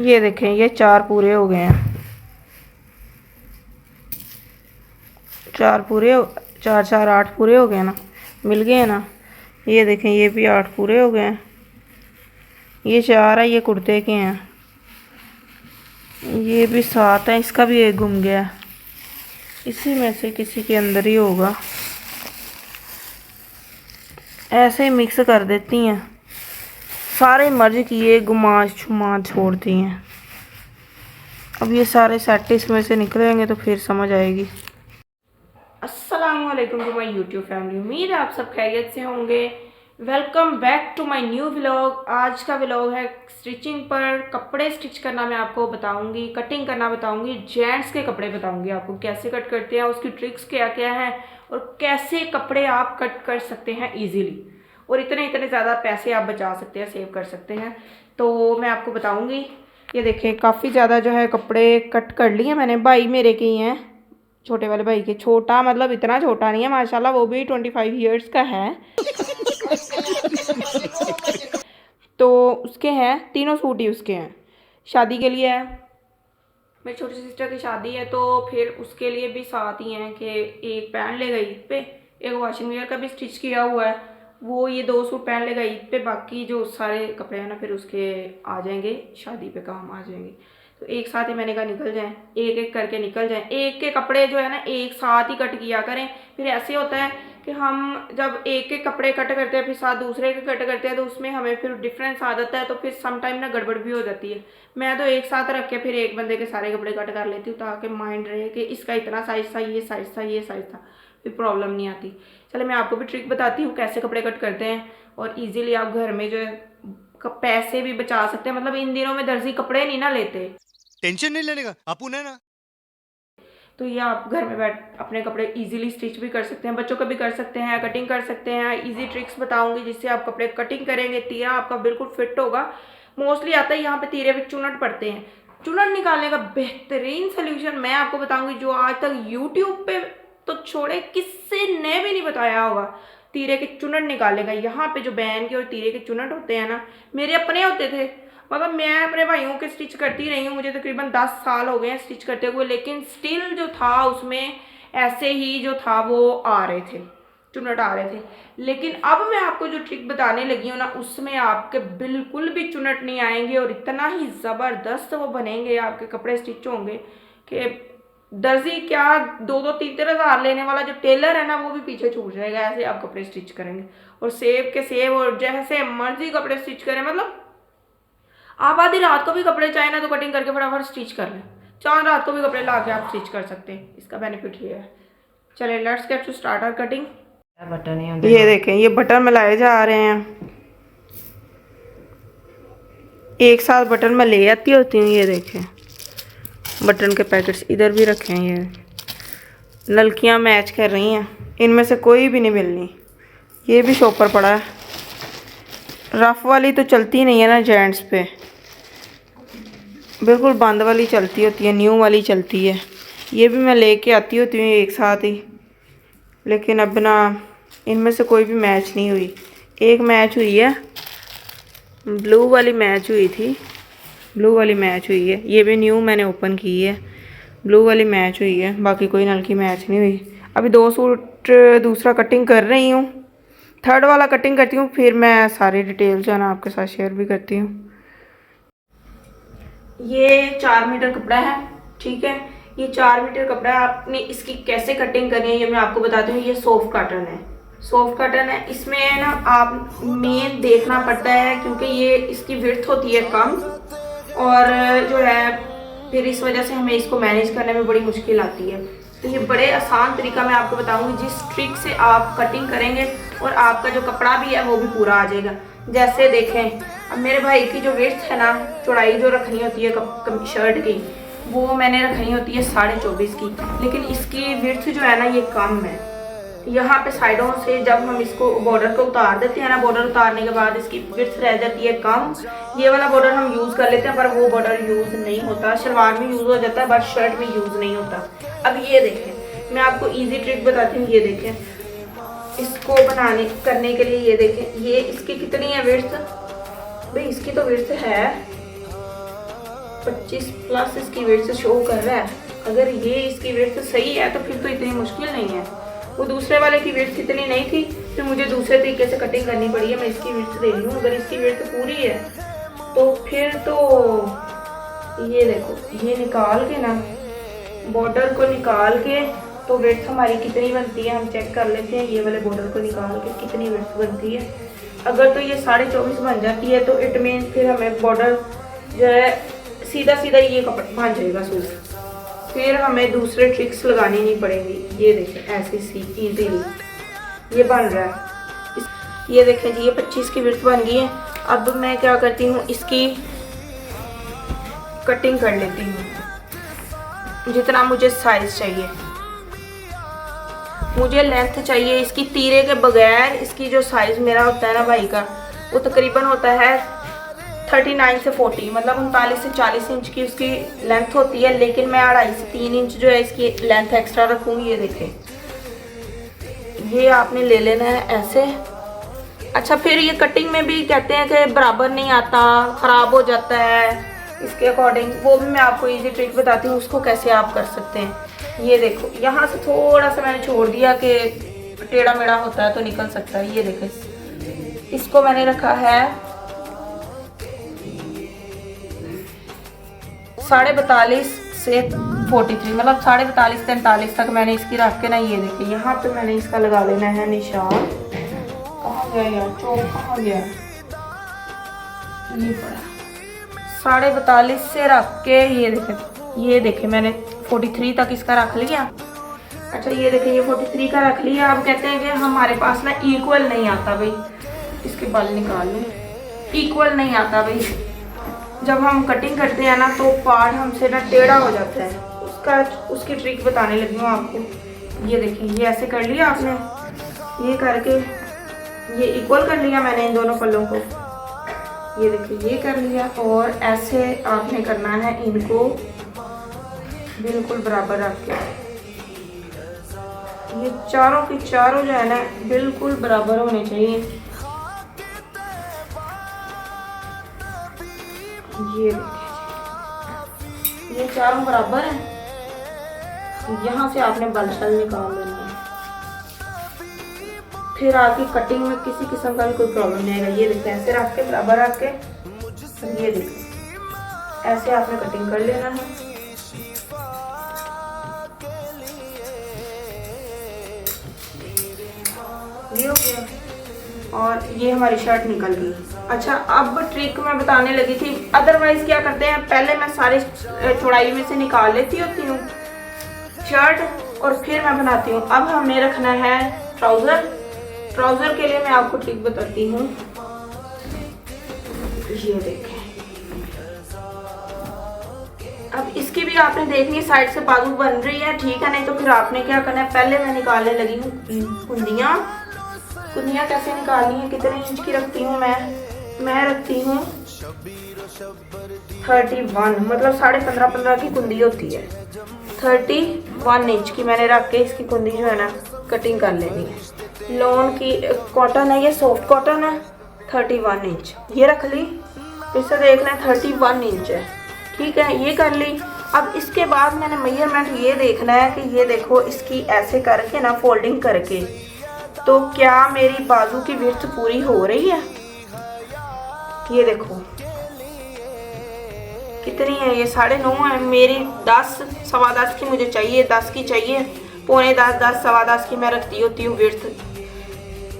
ये देखें, ये 4 पूरे हो गए हैं। 4 पूरे, 4 4 8 पूरे हो गए ना, मिल गए ना। ये देखें, ये भी 8 पूरे हो गए हैं। ये 4 है, ये कुर्ते के हैं। ये भी 7 है, इसका भी एक गुम गया। इसी में से किसी के अंदर ही होगा। ऐसे ही मिक्स कर देती हैं, सारे मर्ज किए, गुमा छुमा छोड़ती हैं। अब ये सारे सेट इसमें से निकलेंगे तो फिर समझ आएगी। अस्सलाम वालेकुम टू माय यूट्यूब फैमिली, उम्मीद है आप सब खैरियत से होंगे। Welcome back to my new vlog. आज का व्लॉग है स्टिचिंग पर। कपड़े स्टिच करना मैं आपको बताऊंगी, कटिंग करना बताऊंगी, जेंट्स के कपड़े बताऊंगी आपको कैसे कट करते हैं, उसकी ट्रिक्स क्या क्या हैं और कैसे कपड़े आप कट कर सकते हैं ईजीली, और इतने ज़्यादा पैसे आप बचा सकते हैं, सेव कर सकते हैं। तो मैं आपको बताऊँगी। ये देखें, काफ़ी ज़्यादा जो है कपड़े कट कर लिए मैंने। भाई मेरे के ही हैं, छोटे वाले भाई के। छोटा मतलब इतना छोटा नहीं है माशाल्लाह, वो भी 25 ईयर्स का है। तो उसके हैं, तीनों सूट ही उसके हैं। शादी के लिए है, मेरी छोटी सिस्टर की शादी है, तो फिर उसके लिए भी साथ ही हैं कि एक पहन लेगा ईद पे, एक वॉशिंग वेयर का भी स्टिच किया हुआ है, वो ये 2 सूट पहन लेगा ईद पे। बाकी जो सारे कपड़े हैं ना, फिर उसके आ जाएंगे शादी पे, काम आ जाएंगे। तो एक साथ ही मैंने कहा निकल जाएं, एक एक करके निकल जाएं। एक के कपड़े जो है ना एक साथ ही कट किया करें। फिर ऐसे होता है कि हम जब एक एक कपड़े कट करते हैं फिर साथ दूसरे के कट करते हैं, तो उसमें हमें फिर डिफरेंस आ जाता है, तो फिर सम टाइम ना गड़बड़ भी हो जाती है। मैं तो एक साथ रख के फिर एक बंदे के सारे कपड़े कट कर लेती हूँ, ताकि माइंड रहे कि इसका इतना साइज़ था, ये साइज़ था, ये साइज़ था, फिर प्रॉब्लम नहीं आती। चलो मैं आपको भी ट्रिक बताती हूँ कैसे कपड़े कट करते हैं, और ईजिली आप घर में जो है पैसे भी बचा सकते हैं। मतलब इन दिनों में दर्जी कपड़े नहीं ना लेते, टेंशन नहीं लेने का अपुन है ना। तो ये आप घर में बैठ अपने कपड़े इजीली स्टिच भी कर सकते हैं, बच्चों का भी कर सकते हैं, कटिंग कर सकते हैं। इजी ट्रिक्स बताऊंगी जिससे आप कपड़े कटिंग करेंगे, तीरा आपका बिल्कुल फिट होगा। मोस्टली आता है यहाँ पे तीरे पे चुनट पड़ते हैं। चुनट निकालने का बेहतरीन सोल्यूशन मैं आपको बताऊंगी, जो आज तक यूट्यूब पे तो छोड़े किसी ने भी नहीं बताया होगा। तीरे के चुनट निकालने का, यहाँ पे जो बैन के और तीरे के चुनट होते हैं ना, मेरे अपने होते थे। मतलब मैं अपने भाइयों के स्टिच करती रही हूँ, मुझे तकरीबन 10 साल हो गए हैं स्टिच करते हुए, लेकिन स्टिल जो था उसमें ऐसे ही जो था वो आ रहे थे, चुनट आ रहे थे। लेकिन अब मैं आपको जो ट्रिक बताने लगी हूँ ना, उसमें आपके बिल्कुल भी चुनट नहीं आएंगे, और इतना ही ज़बरदस्त वो बनेंगे, आपके कपड़े स्टिच होंगे कि दर्जी क्या 2-3 हज़ार लेने वाला जो टेलर है ना, वो भी पीछे छूट जाएगा। ऐसे आप कपड़े स्टिच करेंगे और सेव के सेव, और जैसे मर्जी कपड़े स्टिच करें। मतलब आप आधी रात को भी कपड़े चाहे ना तो कटिंग करके फटाफट स्टिच कर लें, चांद रात को भी कपड़े ला के आप स्टिच कर सकते हैं। इसका बेनिफिट ये है। चलिए let's get to start our cutting. Button ही ये देखें, ये बटन मिलाए जा रहे हैं, एक साथ बटन में ले आती होती हूँ। ये देखें, बटन के पैकेट्स इधर भी रखे हैं। ये नलकियाँ मैच कर रही हैं, इनमें से कोई भी नहीं मिलनी। ये भी शॉपर पड़ा है। रफ वाली तो चलती नहीं है ना जेंट्स पे, बिल्कुल बंद वाली चलती होती है, न्यू वाली चलती है। ये भी मैं लेके आती होती हूँ एक साथ ही, लेकिन अब ना इनमें से कोई भी मैच नहीं हुई। एक मैच हुई है, ब्लू वाली मैच हुई थी, ब्लू वाली मैच हुई है। ये भी न्यू मैंने ओपन की है, ब्लू वाली मैच हुई है, बाकी कोई नल की मैच नहीं हुई। अभी 2 सूट दूसरा कटिंग कर रही हूँ, थर्ड वाला कटिंग करती हूँ, फिर मैं सारी डिटेल जो है ना आपके साथ शेयर भी करती हूँ। ये 4 मीटर कपड़ा है, ठीक है। ये 4 मीटर कपड़ा है, आपने इसकी कैसे कटिंग करनी है ये मैं आपको बताती हूँ। ये सॉफ्ट कॉटन है, सॉफ्ट कॉटन है। इसमें ना आप मेन देखना पड़ता है, क्योंकि ये इसकी विड्थ होती है कम, और जो है फिर इस वजह से हमें इसको मैनेज करने में बड़ी मुश्किल आती है। तो ये बड़े आसान तरीका मैं आपको बताऊंगी, जिस ट्रिक से आप कटिंग करेंगे और आपका जो कपड़ा भी है वो भी पूरा आ जाएगा। जैसे देखें, अब मेरे भाई की जो विड्थ है ना, चौड़ाई जो रखनी होती है शर्ट की, वो मैंने रखनी होती है 24.5 की, लेकिन इसकी विड्थ जो है ना ये कम है। यहाँ पे साइडों से जब हम इसको बॉर्डर को उतार देते हैं ना, बॉर्डर उतारने के बाद इसकी विड्थ रह जाती है कम। ये वाला बॉर्डर हम यूज़ कर लेते हैं, पर वो बॉर्डर यूज़ नहीं होता। शलवार में यूज़ हो जाता है, बट शर्ट में यूज़ नहीं होता। अब ये देखें, मैं आपको इजी ट्रिक बताती हूँ। ये देखें, इसको करने के लिए ये देखें, ये इसकी कितनी है विड्थ। भाई इसकी तो विड्थ है 25 प्लस इसकी वेट शो कर रहा है। अगर ये इसकी वेट सही है तो फिर तो इतनी मुश्किल नहीं है। वो दूसरे वाले की वेट इतनी नहीं थी, फिर मुझे दूसरे तरीके से कटिंग करनी पड़ी है। मैं इसकी वेट दे रही हूँ, अगर इसकी वेट पूरी है तो फिर तो ये देखो, ये निकाल के ना, बॉर्डर को निकाल के तो वेट हमारी कितनी बनती है हम चेक कर लेते हैं। ये वाले बॉर्डर को निकाल के कितनी वेट बनती है। अगर तो ये 24.5 बन जाती है तो इट मीन फिर हमें बॉर्डर जो है सीधा सीधा ये कपड़ा बन जाएगा सूट। फिर हमें दूसरे ट्रिक्स लगानी नहीं पड़ेंगी। ये देखें ऐसे सी इजीली ये बन रहा है। ये देखें जी, ये 25 की विड्थ बन गई है। अब मैं क्या करती हूँ, इसकी कटिंग कर लेती हूँ जितना मुझे साइज चाहिए। मुझे लेंथ चाहिए इसकी तीरे के बगैर। इसकी जो साइज मेरा होता है ना भाई का, वो तकरीबन होता है 39 से 40, मतलब 39 से 40 इंच की उसकी लेंथ होती है। लेकिन मैं 2.5 से 3 इंच जो है इसकी लेंथ एक्स्ट्रा रखूँगी। ये देखें, ये आपने ले लेना है ऐसे। अच्छा, फिर ये कटिंग में भी कहते हैं कि बराबर नहीं आता, ख़राब हो जाता है इसके अकॉर्डिंग। वो भी मैं आपको इजी ट्रिक बताती हूँ, उसको कैसे आप कर सकते हैं। ये देखो, यहाँ से थोड़ा सा मैंने छोड़ दिया कि टेढ़ा मेढ़ा होता है तो निकल सकता है। ये देखो, इसको मैंने रखा है 42.5 से 43, मतलब 42.5 से 43 तक मैंने इसकी रख के ना, ये देखिए यहाँ पे मैंने इसका लगा लेना है निशान। कहाँ गया यार चौक, कहाँ गया, ये पड़ा। 42.5 से रख के ये देखे मैंने 43 तक इसका रख लिया। अच्छा, ये देखिए ये 43 का रख लिया। अब कहते हैं कि हमारे पास ना इक्वल नहीं आता भाई, इसके बाल निकाल लें, इक्वल नहीं आता भाई। जब हम कटिंग करते हैं ना तो पार्ट हमसे ना टेढ़ा हो जाता है। उसकी ट्रिक बताने लगी हूँ आपको। ये देखिए, ये ऐसे कर लिया आपने, ये करके ये इक्वल कर लिया मैंने इन दोनों पल्लों को। ये देखिए ये कर लिया, और ऐसे आपने करना है इनको बिल्कुल बराबर रख के। ये चारों की चारों जो है ना बिल्कुल बराबर होने चाहिए। ये देखिए, ये चारों बराबर हैं। यहाँ से आपने बलशल निकाल लेना है। फिर आपकी कटिंग में किसी किस्म का भी कोई प्रॉब्लम नहीं आएगा। ये देखिए, ऐसे रख के बराबर रख के, ये देखिए ऐसे आपने कटिंग कर लेना है। ये हो गया, और ये हमारी शर्ट निकल गई। अच्छा, अब ट्रिक मैं बताने लगी थी। अदरवाइज क्या करते हैं, पहले मैं सारी चौड़ाई में से निकाल लेती होती हूँ शर्ट, और फिर मैं बनाती हूँ। अब हमें रखना है ट्राउज़र। ट्राउज़र के लिए मैं आपको ट्रिक बताती हूँ। ये देखें, अब इसकी भी आपने देखनी है, साइड से बाजू बन रही है, ठीक है। नहीं तो फिर आपने क्या करना है, पहले मैं निकालने लगी हूँ कुंदियाँ। कुंदियाँ कैसे निकालनी है, कितने इंच की रखती हूँ मैं रखती हूँ 31, मतलब 15.5 की कुंदी होती है। 31 इंच की मैंने रख के इसकी कुंदी जो है ना कटिंग कर लेनी है। लॉन की कॉटन है, ये सॉफ्ट कॉटन है। 31 इंच ये रख ली, इससे देखना है 31 इंच है, ठीक है। ये कर ली। अब इसके बाद मैंने मेजरमेंट ये देखना है कि ये देखो, इसकी ऐसे करके ना फोल्डिंग करके, तो क्या मेरी बाजू की विड्थ पूरी हो रही है। ये देखो कितनी है, ये 9.5 है। मेरी 10, 10.15 की मुझे चाहिए, 10 की चाहिए, 9.25, 10, 10.15 की मैं रखती होती हूँ विड्थ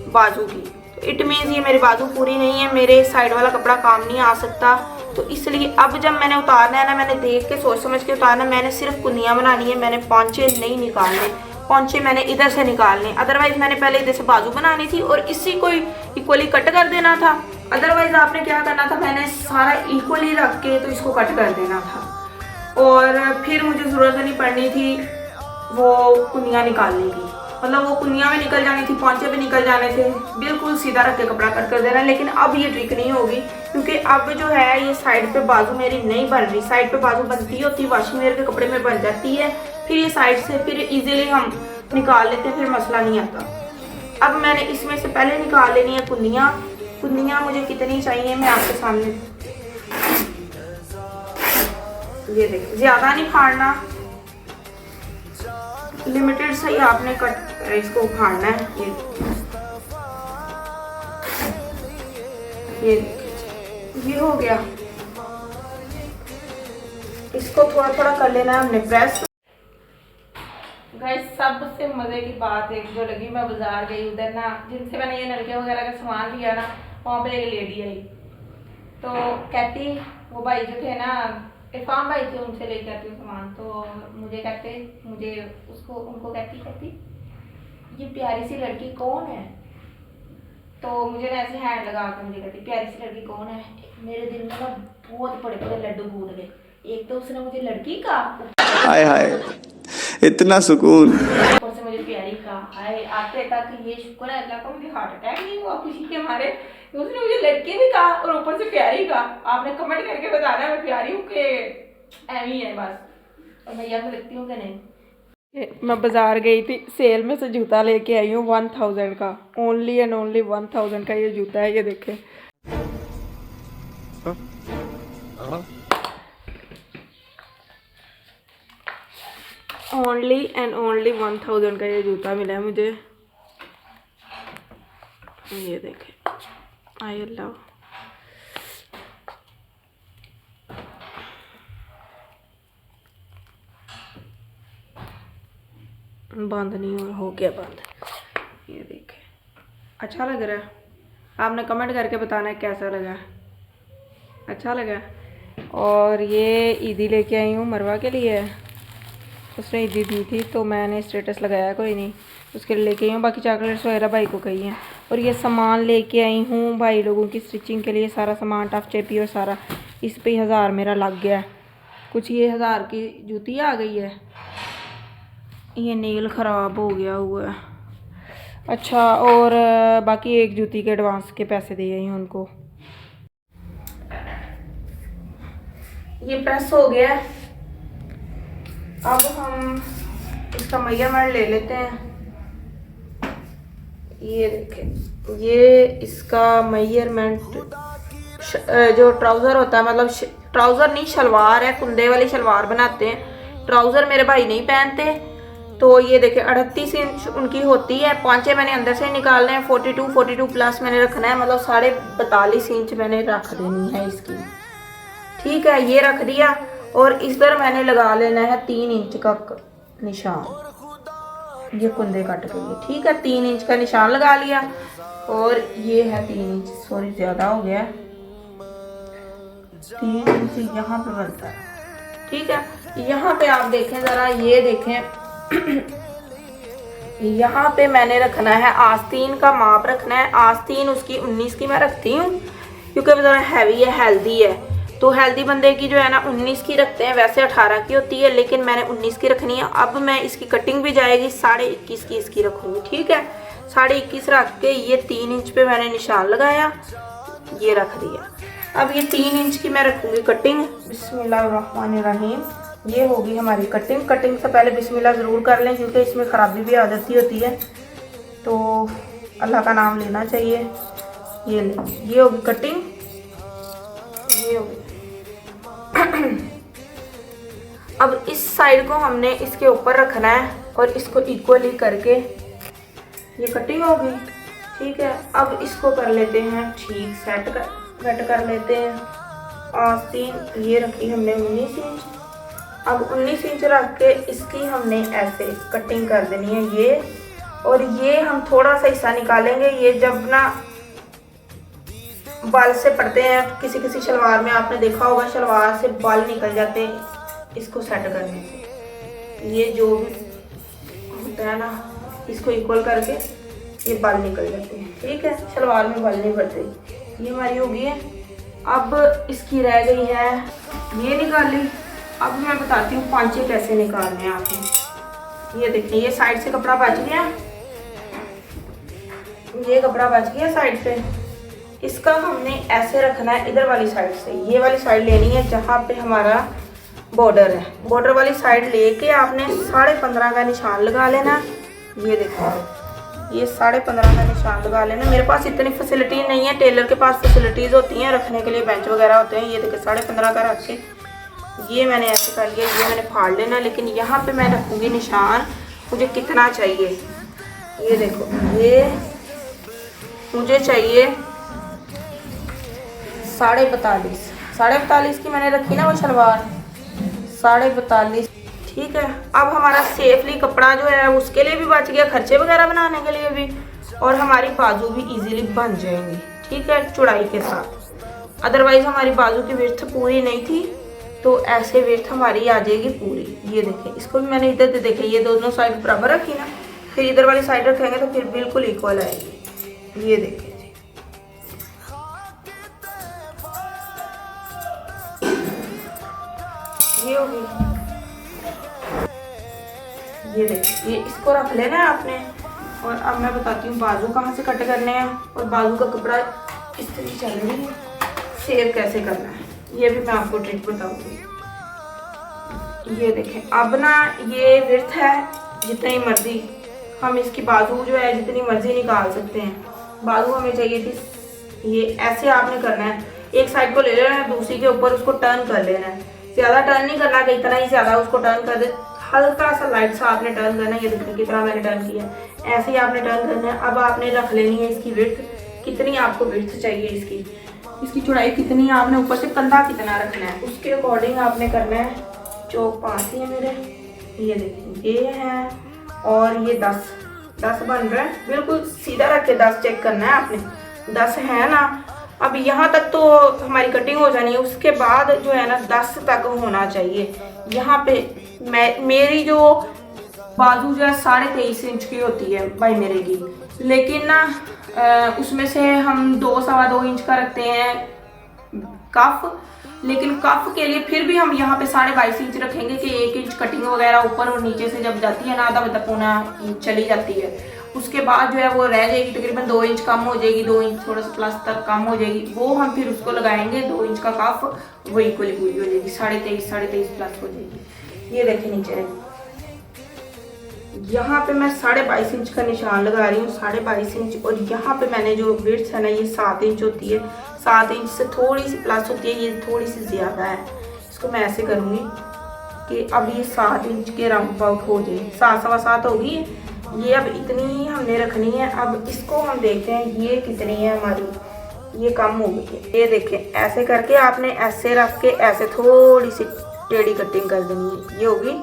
बाजू की। इट मीन्स ये मेरी बाजू पूरी नहीं है, मेरे साइड वाला कपड़ा काम नहीं आ सकता। तो इसलिए अब जब मैंने उतारना है ना, मैंने देख के सोच समझ के उतारना। मैंने सिर्फ कुंदियाँ बनानी है, मैंने पौंचे नहीं निकालने। पौंचे मैंने इधर से निकालने, अदरवाइज मैंने पहले इधर से बाजू बनानी थी और इसी को इक्वली कट कर देना था। अदरवाइज आपने क्या करना था, मैंने सारा इक्वली रख के तो इसको कट कर देना था, और फिर मुझे ज़रूरत नहीं पड़नी थी वो कुंदियाँ निकालने की। मतलब वो कुंदियाँ भी निकल जानी थी, पौंचे भी निकल जाने थे, बिल्कुल सीधा रख के कपड़ा कट कर देना। लेकिन अब ये ट्रिक नहीं होगी, क्योंकि अब जो है ये साइड पे बाजू मेरी नहीं बन रही। साइड पे बाजू बनती होती, वॉशिंग वेयर के कपड़े में बन जाती है, फिर ये साइड से फिर इजीली हम निकाल लेते हैं, फिर मसला नहीं आता। अब मैंने इसमें से पहले निकाल लेनी है कुंदियाँ। कुंदियाँ मुझे कितनी चाहिए मैं आपके सामने ये देखिए, ज़्यादा नहीं फाड़ना, लिमिटेड से ही आपने कट इसको फाड़ना है। ये ये हो गया। इसको थोड़ा थोड़ा कर लेना है हमने प्रेस। गाइस सबसे मज़े की बात एक जो लगी, मैं बाजार गई उधर ना, जिनसे मैंने ये नलके वगैरह का सामान लिया ना, वहाँ पे एक लेडी आई, तो कहती, वो भाई जो थे ना, इरफान भाई थे, उनसे लेके आती हूँ सामान, तो मुझे कहते, मुझे उसको उनको कहती ये प्यारी सी लड़की कौन है। तो मुझे ना ऐसे हैंड लगा कर मुझे कहती प्यारी सी लड़की कौन है। मेरे दिल में ना बहुत बड़े बड़े लड्डू फूट गए। एक तो उसने मुझे लड़की कहा, हाय हाय इतना सुकून, ऊपर से मुझे प्यारी कहा। हाय आते तक ये शुक्र है अल्लाह का मुझे हार्ट अटैक नहीं हुआ खुशी के मारे। उसने मुझे लड़की भी कहा और ऊपर से प्यारी कहा। आपने कमेंट करके बताना मैं प्यारी हूँ कि एवी है बस, और मैं यहाँ लगती हूँ कि नहीं। मैं बाजार गई थी, सेल में से जूता लेके आई हूँ 1000 का, ओनली एंड ओनली 1000 का ये जूता है। ये देखें, ओनली एंड ओनली 1000 का ये जूता मिला है मुझे। ये देखें, आई अल्लाह, बंद नहीं हो गया बंद। ये देखें, अच्छा लग रहा है। आपने कमेंट करके बताना है कैसा लगा, अच्छा लगा। और ये ईदी लेके आई हूँ मरवा के लिए, उसने ईदी दी थी तो मैंने स्टेटस लगाया, कोई नहीं, उसके लिए लेके आई हूँ। बाकी चॉकलेट्स वगैरह भाई को कही हैं। और ये सामान लेके आई हूँ भाई लोगों की स्टिचिंग के लिए, सारा सामान टफ चेपी और सारा। इस पे 1000 मेरा लग गया। कुछ ये 1000 की जूती आ गई है। ये नील ख़राब हो गया हुआ है। अच्छा, और बाकी एक जूती के एडवांस के पैसे दे आई हूँ उनको। ये प्रेस हो गया। अब हम इसका मेजरमेंट ले लेते हैं। ये देखें, ये इसका मेजरमेंट, जो ट्राउज़र होता है, मतलब ट्राउज़र नहीं शलवार है, कुंदे वाली शलवार बनाते हैं, ट्राउज़र मेरे भाई नहीं पहनते। तो ये देखें 38 इंच उनकी होती है, 5 मैंने अंदर से निकालने हैं, 42 प्लस मैंने रखना है, मतलब 42.5 इंच मैंने रख देनी है इसकी। ठीक है, ये रख दिया। और इधर मैंने लगा लेना है 3 इंच का निशान, ये कुंदे कट के लिए। ठीक है, 3 इंच का निशान लगा लिया। और ये है 3 इंच, सॉरी ज़्यादा हो गया, 3 इंच यहाँ पे बनता है। ठीक है, यहाँ पे आप देखें ज़रा, ये देखें यहाँ पे मैंने रखना है आस्तीन का माप रखना है। आस्तीन उसकी 19 की मैं रखती हूँ, क्योंकि वो ज़रा हैवी है, हेल्दी है। तो हेल्दी बंदे की जो है ना 19 की रखते हैं, वैसे 18 की होती है, लेकिन मैंने 19 की रखनी है। अब मैं इसकी कटिंग भी जाएगी 21.5 की इसकी रखूँगी। ठीक है, 21.5 रख के ये 3 इंच पे मैंने निशान लगाया, ये रख दिया। अब ये 3 इंच की मैं रखूँगी कटिंग। बिस्मिल्लाहिर्रहमानिर्रहीम। ये होगी हमारी कटिंग। कटिंग से पहले बिस्मिल्लाह ज़रूर कर लें, क्योंकि इसमें ख़राबी भी आ जाती होती है, तो अल्लाह का नाम लेना चाहिए। ये ले, ये होगी कटिंग, ये होगी। अब इस साइड को हमने इसके ऊपर रखना है और इसको इक्वली करके ये कटिंग होगी। ठीक है, अब इसको कर लेते हैं ठीक, सेट कर लेते हैं। आस्तीन ये रखी हमने 19 इंच। अब 19 इंच रख के इसकी हमने ऐसे कटिंग कर देनी है ये। और ये हम थोड़ा सा हिस्सा निकालेंगे, ये जब ना बाल से पड़ते हैं किसी किसी शलवार में, आपने देखा होगा शलवार से बाल निकल जाते हैं इसको सेट करने से। ये जो भी होता है ना, इसको इक्वल करके ये बाल निकल जाते हैं। ठीक है, शलवार में बाल नहीं पड़ते। ये हमारी हो गई है। अब इसकी रह गई है, ये निकाली। अब मैं बताती हूँ पांचे कैसे निकालने हैं आपने। ये देखिए, ये साइड से कपड़ा बच गया, ये कपड़ा बच गया साइड से। इसका हमने ऐसे रखना है, इधर वाली साइड से, ये वाली साइड लेनी है जहाँ पे हमारा बॉर्डर है। बॉर्डर वाली साइड लेके आपने 15.5 का निशान लगा लेना। ये देखो, ये 15.5 का निशान लगा लेना। मेरे पास इतनी फैसिलिटी नहीं है, टेलर के पास फैसिलिटीज़ होती हैं रखने के लिए, बेंच वगैरह होते हैं। ये देखिए 15.5 का रख के ये मैंने ऐसे कर लिया, ये मैंने फाड़ लेना, लेकिन यहाँ पे मैं रखूँगी निशान मुझे कितना चाहिए। ये देखो, ये मुझे चाहिए 42.5 की मैंने रखी ना वो शलवार, 42.5। ठीक है, अब हमारा सेफली कपड़ा जो है उसके लिए भी बच गया, खर्चे वगैरह बनाने के लिए भी, और हमारी बाजू भी इजीली बन जाएंगी। ठीक है, चौड़ाई के साथ। अदरवाइज हमारी बाजू की विड्थ पूरी नहीं थी, तो ऐसे विड्थ हमारी आ जाएगी पूरी। ये देखें, इसको भी मैंने इधर से देखें, ये दोनों साइड बराबर रखी ना, फिर इधर वाली साइड रखेंगे तो फिर बिल्कुल इक्वल आएगी। ये देखें जी, ये होगी। ये देखिए, ये इसको रख लेना है आपने। और अब मैं बताती हूँ बाजू कहाँ से कट करने हैं, और बाजू का कपड़ा इस तरह चल रही है, सेव कैसे करना है ये भी मैं आपको ट्रिक बताऊंगी। ये देखें, अब ना ये विड्थ है जितनी मर्जी, हम इसकी बाजू जो है जितनी मर्जी निकाल सकते हैं। बाजू हमें चाहिए थी, ये ऐसे आपने करना है, एक साइड को ले लेना है, दूसरी के ऊपर उसको टर्न कर लेना है। ज़्यादा टर्न नहीं करना कि इतना ही ज़्यादा उसको टर्न कर दे, हल्का सा लाइट सा आपने टर्न करना है। ये देखिए कितना मैंने टर्न किया, ऐसे ही आपने टर्न करना है। अब आपने रख लेनी है इसकी विड्थ, कितनी आपको विड्थ चाहिए, इसकी चौड़ाई कितनी है, आपने ऊपर से कंधा कितना रखना है उसके अकॉर्डिंग आपने करना है। चौक 5 ही है मेरे, ये देखिए ये है, और ये 10 बन रहा है, बिल्कुल सीधा रख के 10 चेक करना है आपने, 10 है ना। अब यहाँ तक तो हमारी कटिंग हो जानी है, उसके बाद जो है ना 10 तक होना चाहिए। यहाँ पे मेरी जो बाजू जो है 23.5 इंच की होती है भाई मेरे की, लेकिन ना उसमें से हम 2-2.25 इंच का रखते हैं कफ, लेकिन कफ के लिए फिर भी हम यहाँ पे 22.5 इंच रखेंगे कि 1 इंच कटिंग वगैरह ऊपर और नीचे से जब जाती है ना, आधा मतलब पौना इंच चली जाती है, उसके बाद जो है वो रह जाएगी, तकरीबन 2 इंच कम हो जाएगी, 2 इंच थोड़ा सा प्लस तक कम हो जाएगी, वो हम फिर उसको लगाएंगे 2 इंच का कफ, वो इक्वली पूरी हो जाएगी, 23.5 प्लस हो जाएगी। ये देखिए नीचे यहाँ पे मैं 22.5 इंच का निशान लगा रही हूँ, 22.5 इंच, और यहाँ पे मैंने जो विड्थ है ना ये 7 इंच होती है, 7 इंच से थोड़ी सी प्लस होती है, ये थोड़ी सी ज़्यादा है। इसको मैं ऐसे करूँगी कि अब ये 7 इंच के राउंड अबाउट हो जाए, 7-7.25 होगी ये। अब इतनी ही हमने रखनी है। अब इसको हम देखते हैं ये कितनी है हमारी, ये कम हो गई है। ये देखें, ऐसे करके आपने ऐसे रख के ऐसे थोड़ी सी टेढ़ी कटिंग कर देनी है, ये होगी।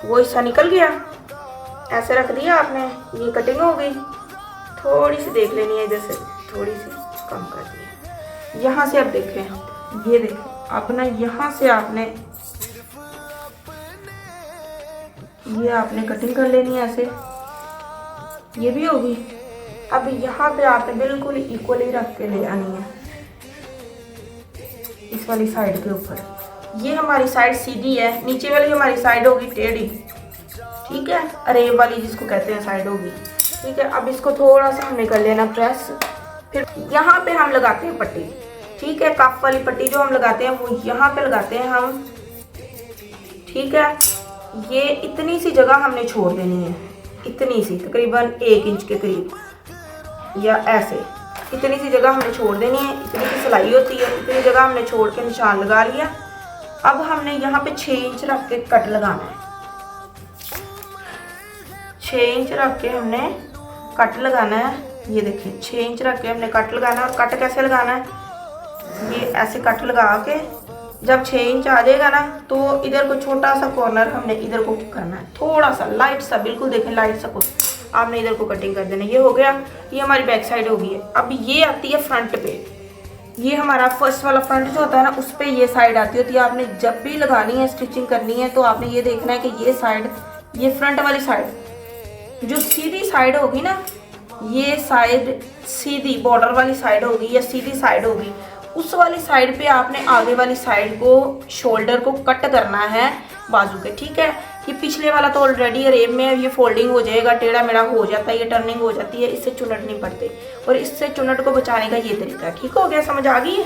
वो हिस्सा निकल गया, ऐसे रख दिया आपने, ये कटिंग हो गई। थोड़ी सी देख लेनी है, जैसे थोड़ी सी कम कर दी। यहाँ से अब देखें, ये देखें, अब ना यहाँ से आपने ये आपने कटिंग कर लेनी है ऐसे, ये भी होगी। अब यहाँ पे आपने बिल्कुल इक्वली रख के ले आनी है इस वाली साइड के ऊपर। ये हमारी साइड सीधी है, नीचे वाली हमारी साइड होगी टेढ़ी, ठीक है, अरेब वाली जिसको कहते हैं साइड होगी। ठीक है, अब इसको थोड़ा सा हमने कर लेना प्रेस, फिर यहाँ पे हम लगाते हैं पट्टी। ठीक है, कफ वाली पट्टी जो हम लगाते हैं वो यहाँ पे लगाते हैं हम। ठीक है, ये इतनी सी जगह हमने छोड़ देनी है, इतनी सी, तकरीबन 1 इंच के करीब, या ऐसे इतनी सी जगह हमने छोड़ देनी है। इतनी सी सिलाई होती है, इतनी जगह हमने छोड़ के निशान लगा लिया। अब हमने यहाँ पे 6 इंच रख के कट लगाना है, 6 इंच रख के हमने कट लगाना है। ये देखिए 6 इंच रख के हमने कट लगाना है। और कट कैसे लगाना है, ये ऐसे कट लगा के जब 6 इंच आ जाएगा ना, तो इधर को छोटा सा कॉर्नर हमने इधर को करना है, थोड़ा सा लाइट सा, बिल्कुल देखें लाइट सा कुछ आपने इधर को कटिंग कर देना। ये हो गया, ये हमारी बैक साइड होगी है। अब ये आती है फ्रंट पे, ये हमारा फर्स्ट वाला फ्रंट जो होता है ना, उस पर ये साइड आती होती है। आपने जब भी लगानी है, स्टिचिंग करनी है, तो आपने ये देखना है कि ये साइड, ये फ्रंट वाली साइड जो सीधी साइड होगी ना, ये साइड सीधी बॉर्डर वाली साइड होगी या सीधी साइड होगी, उस वाली साइड पे आपने आगे वाली साइड को, शोल्डर को कट करना है बाजू के। ठीक है, ये पिछले वाला तो ऑलरेडी अरेब में है, ये फोल्डिंग हो जाएगा, टेढ़ा मेढ़ा हो जाता है, ये टर्निंग हो जाती है, इससे चुनट नहीं पड़ते, और इससे चुनट को बचाने का ये तरीका है। ठीक हो गया, समझ आ गई।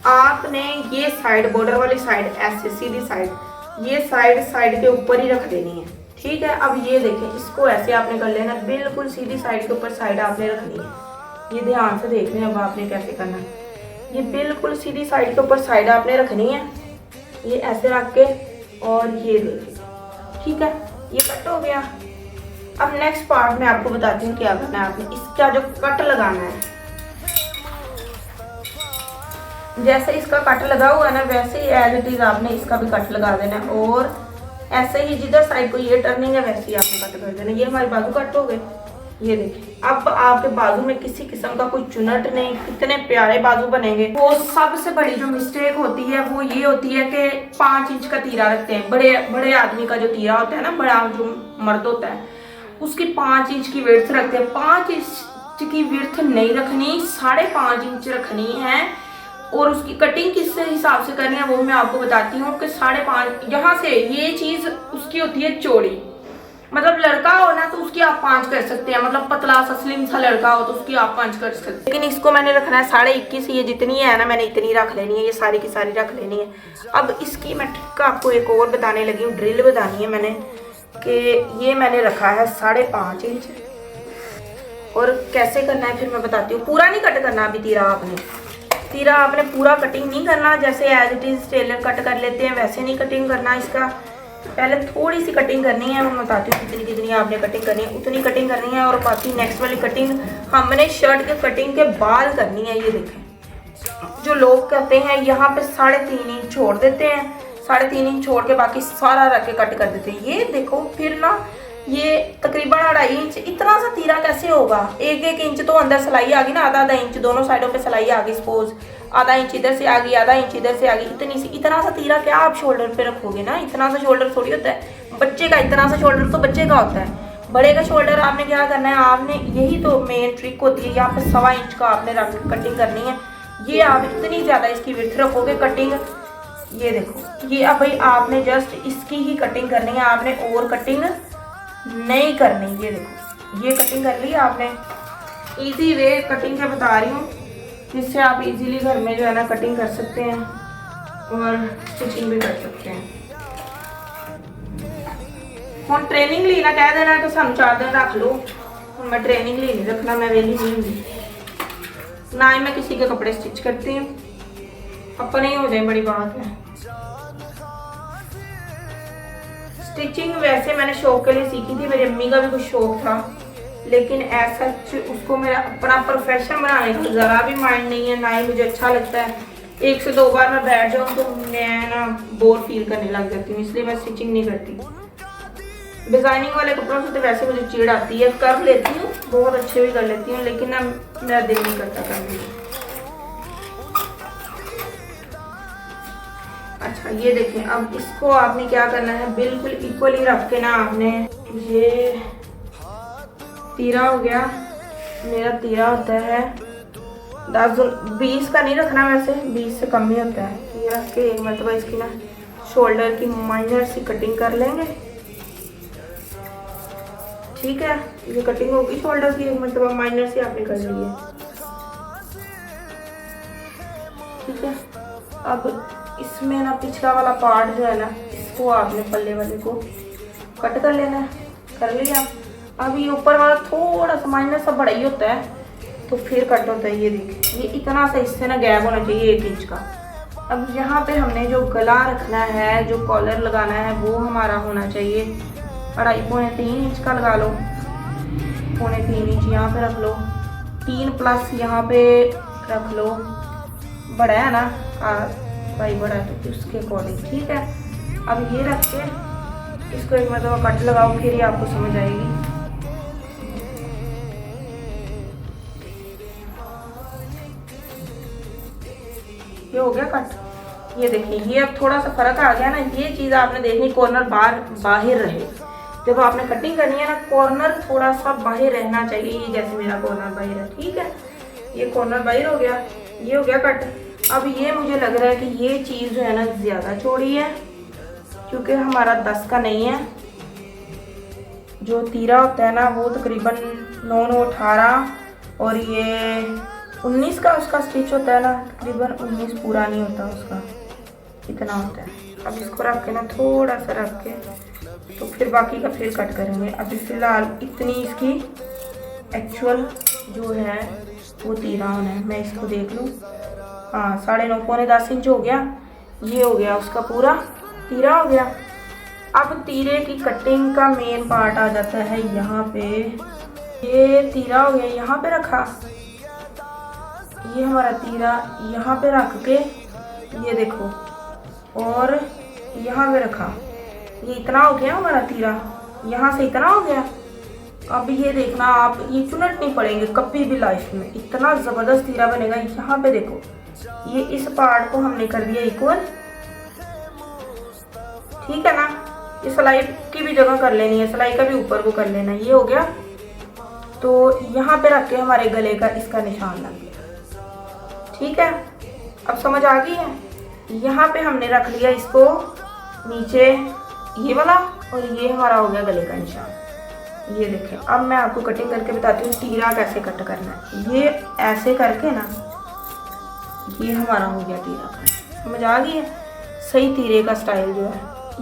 आपने ये साइड, बॉर्डर वाली साइड, ऐसे सीधी साइड, ये साइड के ऊपर ही रख देनी है। ठीक है, अब ये देखें, इसको ऐसे आपने कर लेना, बिल्कुल सीधी साइड के ऊपर साइड आपने रखनी है। ये ध्यान से देख लें अब आपने कैसे करना है। ये बिल्कुल सीधी साइड के ऊपर साइड आपने रखनी है। ये ऐसे रख के और ये देखिए, ठीक है, ये कट हो गया। अब नेक्स्ट पार्ट में आपको बताती हूँ क्या करना है आपने। इसका जो कट लगाना है, जैसे इसका कट लगा हुआ है ना, वैसे ही एज इट इज आपने इसका भी कट लगा देना है। और ऐसे ही जिधर साइड को ये टर्निंग है वैसे ही आपने कट कर देना। ये हमारे बाजू कट हो गए, ये देखिए। अब आपके बाजू में किसी किस्म का कोई चुनट नहीं, कितने प्यारे बाजू बनेंगे। वो सबसे बड़ी जो मिस्टेक होती है वो ये होती है कि 5 इंच का तीरा रखते हैं। बड़े बड़े आदमी का जो तीरा होता है ना, बड़ा जो मर्द होता है, उसकी 5 इंच की विड्थ रखते हैं। 5 इंच की विड्थ नहीं रखनी, 5.5 इंच रखनी है। और उसकी कटिंग किस हिसाब से करनी है वो मैं आपको बताती हूँ कि 5.5 यहाँ से ये चीज उसकी होती है चौड़ी। मतलब लड़का हो ना तो उसकी आप 5 कर सकते हैं, मतलब पतला सा स्लिम सा लड़का हो तो उसकी आप 5 कर सकते हैं। लेकिन इसको मैंने रखना है 21.5। ये जितनी है ना मैंने इतनी रख लेनी है, ये सारी की सारी रख लेनी है। अब इसकी मैं ट्रिक आपको एक और बताने लगी हूँ, ड्रिल बतानी है मैंने, कि ये मैंने रखा है 5.5 इंच। और कैसे करना है फिर मैं बताती हूँ। पूरा नहीं कट करना अभी तीरा आपने पूरा कटिंग नहीं करना, जैसे as it is tailor cut कर लेते हैं वैसे नहीं कटिंग करना इसका। पहले थोड़ी सी कटिंग करनी है, मैं बताती हूँ कितनी कितनी आपने कटिंग करनी है, उतनी कटिंग करनी है। और बाकी नेक्स्ट वाली कटिंग हमने शर्ट के कटिंग के बाद करनी है। ये देखें, जो लोग कहते हैं यहाँ पे 3.5 इंच छोड़ देते हैं, 3.5 इंच छोड़ के बाकी सारा रख के कट कर देते हैं। ये देखो फिर ना ये तकरीबन 2.5 इंच, इतना सा तीरा कैसे होगा। 1-1 इंच तो अंदर सिलाई आ गई ना, आधा इंच दोनों साइडों पे सिलाई आ गई। सपोज आधा इंच इधर से आ गई, आधा इंच इधर से आ गई, इतना सा तीरा क्या आप शोल्डर पे रखोगे ना। इतना सा शोल्डर थोड़ी होता है बच्चे का, इतना सा शोल्डर तो बच्चे का होता है। बड़े का शोल्डर आपने क्या करना है, आपने यही तो मेन ट्रिक होती है। यहाँ पे 1.25 इंच का आपने कटिंग करनी है। ये आप इतनी ज़्यादा इसकी विड्थ रखोगे कटिंग, ये देखो ये अब भाई आपने जस्ट इसकी ही कटिंग करनी है, आपने और कटिंग नहीं करनी। ये देखो ये कटिंग कर ली आपने। इजी वे कटिंग का बता रही हूँ, जिससे आप इजीली घर में जो है ना कटिंग कर सकते हैं और स्टिचिंग भी कर सकते हैं। हम ट्रेनिंग ली ना कह देना कि सानू 4 दिन रख लो, मैं ट्रेनिंग ली नहीं रखना, मैं वेली नहीं हुई ना ही मैं किसी के कपड़े स्टिच करती हूँ। अपने ही हो जाए बड़ी बात है। स्टिचिंग वैसे मैंने शौक के लिए सीखी थी, मेरी अम्मी का भी कुछ शौक था, लेकिन ऐसा उसको मेरा अपना प्रोफेशन बनाने का ज़रा भी माइंड नहीं है, ना ही मुझे अच्छा लगता है। 1 से 2 बार मैं बैठ जाऊँ तो मैं ना बोर फील करने लग जाती हूँ, इसलिए मैं स्टिचिंग नहीं करती। डिज़ाइनिंग वाले कपड़ों से तो वैसे मुझे चिढ़ आती है, कर लेती हूँ बहुत अच्छे भी कर लेती हूँ, लेकिन ना मेरा दिल नहीं करता करने का। अच्छा ये देखें, अब इसको आपने क्या करना है, बिल्कुल इक्वली रख के ना आपने, ये तीरा हो गया, मेरा तीरा होता है 20 का नहीं रखना, वैसे 20 से कम ही होता है। ये रख के एक मरतबा इसकी ना शोल्डर की माइनर सी कटिंग कर लेंगे, ठीक है। ये कटिंग होगी शोल्डर की, एक मरतबा माइनर से आपने कर ली है, ठीक है। अब इसमें ना पिछला वाला पार्ट जो है ना, इसको आपने पल्ले वाले को कट कर लेना है, कर लिया। अब ये ऊपर वाला थोड़ा सा माइनर सा बड़ा ही होता है तो फिर कट होता है। ये देखिए ये इतना सा इससे ना गैप होना चाहिए 1 इंच का। अब यहाँ पे हमने जो गला रखना है, जो कॉलर लगाना है, वो हमारा होना चाहिए 2.5-3 इंच का लगा लो, 2.5-3 इंच यहाँ पे रख लो, 3 प्लस यहाँ पे रख लो, बड़ा है ना भाई, बड़ा है तो उसके अकॉर्डिंग, ठीक है। अब ये रख के इसको एक मतलब कट लगाओ, फिर ही आपको समझ आएगी। ये हो गया कट। ये देखिए ये अब थोड़ा सा फर्क आ गया ना, ये चीज़ आपने देखनी, कॉर्नर बाहर रहे। जब आपने कटिंग करनी है ना, कॉर्नर थोड़ा सा बाहर रहना चाहिए। ये जैसे मेरा कॉर्नर बाहर है, ठीक है, ये कॉर्नर बाहर हो गया, ये हो गया कट। अब ये मुझे लग रहा है कि ये चीज़ जो है ना ज़्यादा चौड़ी है, क्योंकि हमारा 10 का नहीं है। जो तीरा होता है ना वो तकरीबन 9-9-18 और ये 19 का उसका स्टिच होता है ना, तकरीबन 19 पूरा नहीं होता उसका, इतना होता है। अब इसको रख के ना थोड़ा सा रख के तो फिर बाकी का फिर कट करेंगे। अभी फ़िलहाल इतनी इसकी एक्चुअल जो है वो तीरा होना है। मैं इसको देख लूँ, हाँ 9.5-10 इंच हो गया। ये हो गया उसका पूरा तीरा हो गया। अब तीरे की कटिंग का मेन पार्ट आ जाता है यहाँ पे। ये तीरा हो गया, यहाँ पे रखा, ये हमारा तीरा यहाँ पे रख के ये देखो, और यहाँ पे रखा, ये इतना हो गया हमारा तीरा, यहाँ से इतना हो गया। अब ये देखना आप, ये चुनट नहीं पड़ेंगे कभी भी लाइफ में, इतना ज़बरदस्त तीरा बनेगा। यहाँ पे देखो, ये इस पार्ट को हमने कर दिया इक्वल, ठीक है ना। ये सिलाई की भी जगह कर लेनी है, सिलाई का भी ऊपर को कर लेना, ये हो गया। तो यहाँ पे रख के हमारे गले का इसका निशान लग गया, ठीक है। अब समझ आ गई है। यहाँ पे हमने रख लिया इसको नीचे ये वाला, और ये हमारा हो गया गले का निशान। ये देखें, अब मैं आपको कटिंग करके बताती हूँ तीरा कैसे कट करना है। ये ऐसे करके ना, ये हमारा हो गया तीरा, समझ आ गई है। सही तीरे का स्टाइल जो है,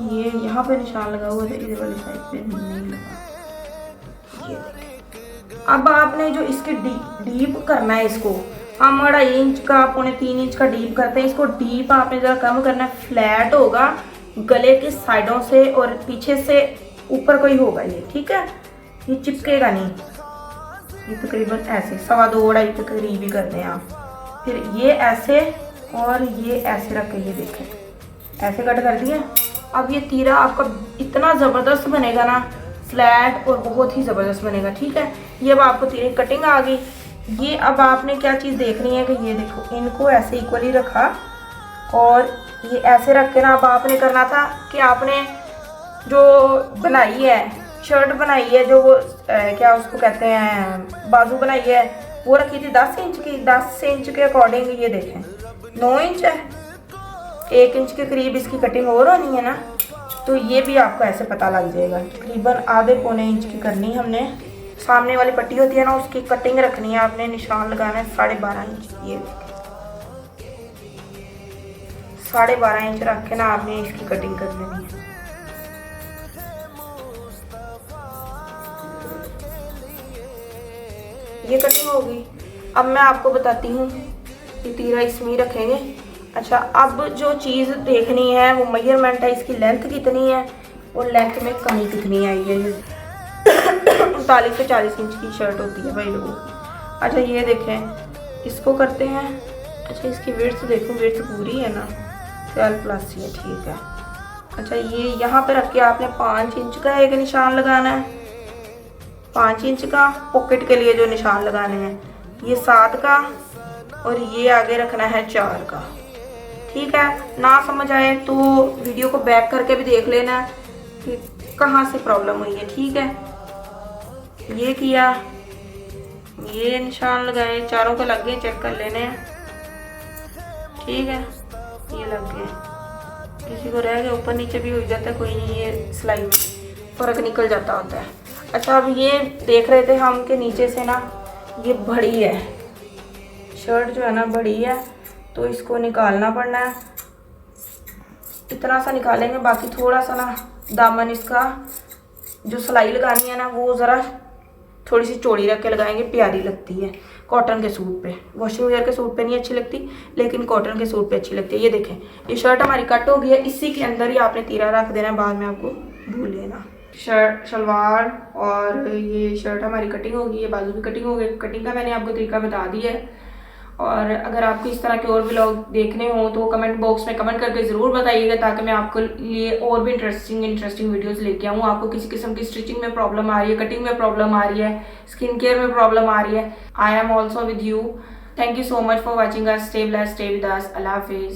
ये यहाँ पे निशान लगा हुआ है, इधर वाली साइड पे नहीं लगा। ये देखें, अब आपने जो इसके डीप करना है इसको, हम 2.5 इंच का 2.25 इंच का डीप करते हैं, इसको डीप आपने ज़रा कम करना है। फ्लैट होगा गले के साइडों से और पीछे से ऊपर कोई होगा ये, ठीक है। ये चिपकेगा नहीं, ये तकरीबन ऐसे 2.25 के करीब ही करते हैं आप। फिर ये ऐसे और ये ऐसे रख के, ये देखें ऐसे कट कर दिया। अब ये तीरा आपका इतना ज़बरदस्त बनेगा ना, फ्लैट और बहुत ही ज़बरदस्त बनेगा, ठीक है। ये अब आपको तीरे कटिंग आ गई। ये अब आपने क्या चीज़ देखनी है कि ये देखो, इनको ऐसे इक्वली रखा और ये ऐसे रख के ना, अब आपने करना था कि आपने जो बनाई है शर्ट बनाई है, जो वो क्या उसको कहते हैं, बाजू बनाई है, वो रखी थी 10 इंच की। 10 इंच के अकॉर्डिंग ये देखें 9 इंच है, 1 इंच के करीब इसकी कटिंग और होनी है ना। तो ये भी आपको ऐसे पता लग जाएगा, तकरीबन आधे पौने इंच की करनी हमने। सामने वाली पट्टी होती है ना, उसकी कटिंग रखनी है आपने, निशान लगाना है 12.5 इंच। ये 12.5 इंच रख के ना आपने इसकी कटिंग कर लेनी है। ये कटिंग होगी। अब मैं आपको बताती हूँ कि तीरा इसमें रखेंगे। अच्छा, अब जो चीज़ देखनी है वो मेजरमेंट है, इसकी लेंथ कितनी है और लेंथ में कमी कितनी आई है। 39 से 40 इंच की शर्ट होती है भाई लोगों की। अच्छा ये देखें, इसको करते हैं। अच्छा इसकी विड्थ देखो, विड्थ पूरी है ना, 12+ ही है, ठीक है। अच्छा ये यहाँ पे रख के आपने 5 इंच का एक निशान लगाना है, 5 इंच का पॉकेट के लिए जो निशान लगाने हैं, ये 7 का, और ये आगे रखना है 4 का, ठीक है। ना समझ आए तो वीडियो को बैक करके भी देख लेना कि कहाँ से प्रॉब्लम हुई है, ठीक है। ये किया, ये निशान लगाए, चारों को लग गए, चेक कर लेने हैं, ठीक है। ये लग गए, किसी को रह गया ऊपर नीचे भी हो जाता है, कोई नहीं, ये सिलाई में फ़र्क निकल जाता होता है। अच्छा अब ये देख रहे थे हम कि नीचे से ना ये बड़ी है शर्ट, जो है ना बड़ी है, तो इसको निकालना पड़ना है। इतना सा निकालेंगे, बाकी थोड़ा सा ना दामन इसका जो सिलाई लगानी है ना, वो ज़रा थोड़ी सी चौड़ी रख के लगाएंगे, प्यारी लगती है कॉटन के सूट पे। वॉशिंग वेयर के सूट पे नहीं अच्छी लगती, लेकिन कॉटन के सूट पे अच्छी लगती है। ये देखें, ये शर्ट हमारी कट हो गई है, इसी के अंदर ही आपने तीरा रख देना है, बाद में आपको भूल लेना। शर्ट शलवार और ये शर्ट हमारी कटिंग होगी, ये बाजू भी कटिंग हो गई। कटिंग का मैंने आपको तरीका बता दिया है। और अगर आपको इस तरह के और भी लोग देखने हो तो कमेंट बॉक्स में कमेंट करके ज़रूर बताइएगा, ताकि मैं आपको लिए और भी इंटरेस्टिंग वीडियोस लेके आऊँ। आपको किसी किस्म की स्टिचिंग में प्रॉब्लम आ रही है, कटिंग में प्रॉब्लम आ रही है, स्किन केयर में प्रॉब्लम आ रही है, I am also with you. Thank you so much for watching us. Stay blessed, stay with us. अल्लाह हाफिज़।